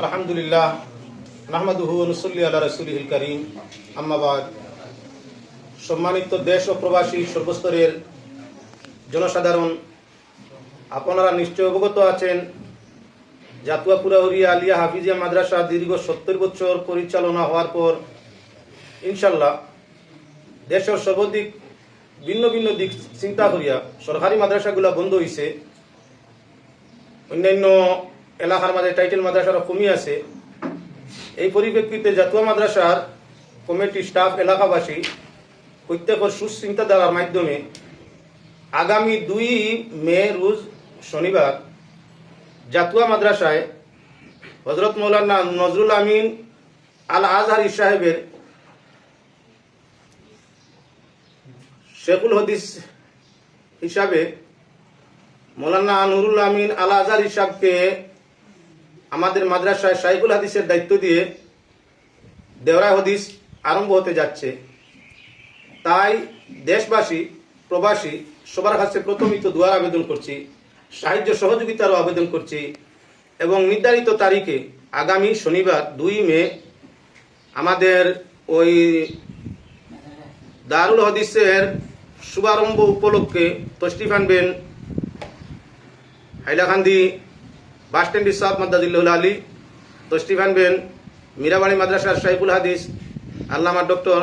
আলহামদুলিল্লাহ নাহমাদুহু ওয়া নুসাল্লি আলা রাসূলিহিল কারীম আম্মা বাদ। সম্মানিত দেশ ও প্রবাসী সর্বস্তরের জনসাধারণ, আপনারা নিশ্চয় অবগত আছেন জাতুয়া পুরাউরিয়া আলিয়া হাফিজিয়া মাদ্রাসা দীর্ঘ 70 বছর পরিচালনা হওয়ার পর ইনশাল্লাহ দেশের সর্বাধিক ভিন্ন ভিন্ন দিক চিন্তা করিয়া সরকারি মাদ্রাসাগুলো বন্ধ হয়েছে। অন্যান্য এলাকার মাঝে টাইটেল মাদ্রাসারা কমই আছে। এই পরিপ্রেক্ষিতে জাতুয়া মাদ্রাসার কমিটি, স্টাফ, এলাকাবাসী প্রত্যেকের সুচিন্তাধারার মাধ্যমে আগামী 2 মে রোজ শনিবার জাতুয়া মাদ্রাসায় হযরত মৌলানা নজরুল আমিন আল আজহারি সাহেবের শেখুল হাদিস হিসাবে মৌলানা নুরুল আমিন আল আজহারি সাহেবকে আমাদের মাদ্রাসায় শাইখুল হাদিসের দায়িত্ব দিয়ে দেওরায় হাদিস আরম্ভ হতে যাচ্ছে। তাই দেশবাসী, প্রবাসী সবার কাছে প্রথমিত দোয়ার আবেদন করছি, সাহায্য সহযোগিতারও আবেদন করছি এবং নির্ধারিত তারিখে আগামী শনিবার 2 মে আমাদের ওই দারুল হাদিসের শুভারম্ভ উপলক্ষে তশরিফ আনবেন হাইলাকান্দি বাস স্ট্যান্ড সাহেব মাদ্দাজিল্লাহুল আলী, তশরিফ আনবেন মীরাবাড়ি মাদ্রাসার শাইখুল হাদিস আল্লামা ডক্টর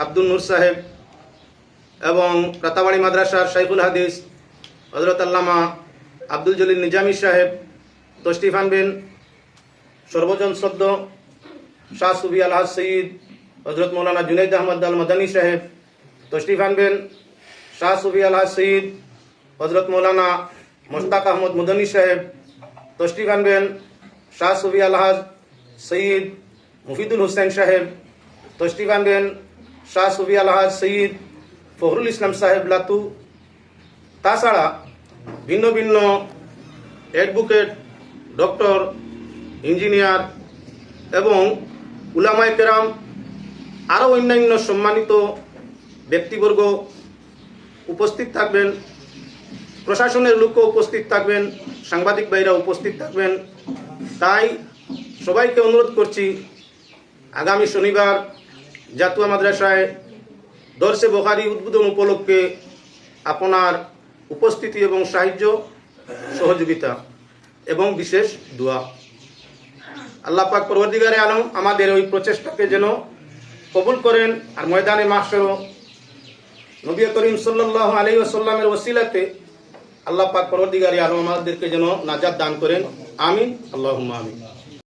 আব্দুল নূর সাহেব এবং রাতাবাড়ি মাদ্রাসার শাইখুল হাদিস হযরত আল্লামা আব্দুল জলিল নিজামী সাহেব, তশরিফ আনবেন সর্বজন শ্রদ্ধ শাহ সুফি আলহাজ সঈদ হযরত মৌলানা জুনাইদ আহমদ আল মাদানী সাহেব, তশরিফ আনবেন শাহ সুফি আলহাজ সঈদ হযরত মৌলানা মুশতাক আহমদ মদনী সাহেব, তশরিফ আনবেন শাহ সুফি আলহাজ সঈদ মুফিদুল হুসাইন সাহেব, তশরিফ আনবেন শাহ সুফি আলহাজ সঈদ ফখরুল ইসলাম সাহেব লাতু। তাছাড়া ভিন্ন ভিন্ন অ্যাডভোকেট, ডক্টর, ইঞ্জিনিয়ার এবং উলামায়ে কেরাম, আরও অন্যান্য সম্মানিত ব্যক্তিবর্গ উপস্থিত থাকবেন, প্রশাসনের লোকও উপস্থিত থাকবেন, সাংবাদিক ভাইরা উপস্থিত থাকবেন। তাই সবাইকে অনুরোধ করছি আগামী শনিবার জাতুয়া মাদ্রাসায় দরসে বুখারী উদ্বোধন উপলক্ষে আপনার উপস্থিতি এবং সাহায্য সহযোগিতা এবং বিশেষ দোয়া। আল্লাহ পাক পরওয়ারদিগারে আলম আমাদের ওই প্রচেষ্টাকে যেন কবুল করেন আর ময়দানে মাহশর নবী করিম সাল্লাল্লাহু আলাইহি ওয়াসাল্লামের ওসিলাতে আল্লাহ পাক পরওয়ারদিগারে আলম আমাদেরকে যেন নাজাত দান করেন। আমিন, আল্লাহুম্মা আমিন।